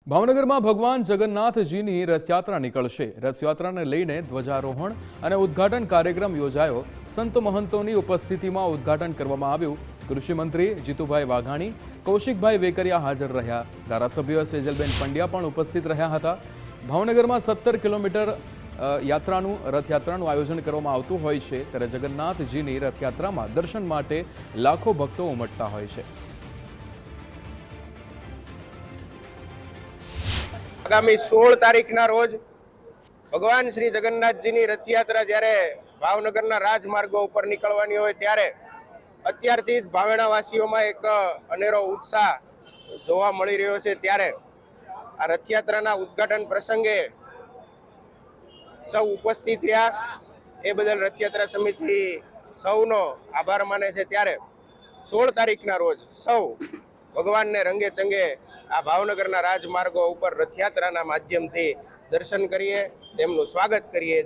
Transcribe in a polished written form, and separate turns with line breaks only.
ભાવનગરમાં ભગવાન જગન્નાથજીની રથયાત્રા નીકળશે। રથયાત્રાને લઈને ધ્વજારોહણ અને ઉદ્ઘાટન કાર્યક્રમ યોજાયો। સંતો મહંતોની ઉપસ્થિતિમાં ઉદ્ઘાટન કરવામાં આવ્યું। કૃષિ મંત્રી જીતુભાઈ વાઘાણી, કૌશિકભાઈ વેકરિયા હાજર રહ્યા। ધારાસભ્ય સેજલબેન પંડ્યા પણ ઉપસ્થિત રહ્યા હતા। ભાવનગરમાં 17 કિલોમીટર રથયાત્રાનું આયોજન કરવામાં આવતું હોય છે, ત્યારે જગન્નાથજીની રથયાત્રામાં દર્શન માટે લાખો ભક્તો ઉમટતા હોય છે।
આગામી 16 તારીખના રોજ ભગવાન શ્રી જગન્નાથજીની રથયાત્રા જ્યારે ભાવનગરના રાજમાર્ગો ઉપર નીકળવાની હોય ત્યારે અત્યારથી જ ભાવેણાવાસીઓમાં એક અનેરો ઉત્સાહ જોવા મળી રહ્યો છે। ત્યારે આ રથયાત્રાના ઉદ્ઘાટન પ્રસંગે સૌ ઉપસ્થિત રહ્યા, એ બદલ રથયાત્રા સમિતિ સૌનો આભાર માને છે। ત્યારે 16 તારીખના રોજ સૌ ભગવાનને રંગે ચંગે આ ભાવનગરના રાજમાર્ગો ઉપર રથયાત્રાના માધ્યમથી દર્શન કરીએ, તેમનું સ્વાગત કરીએ।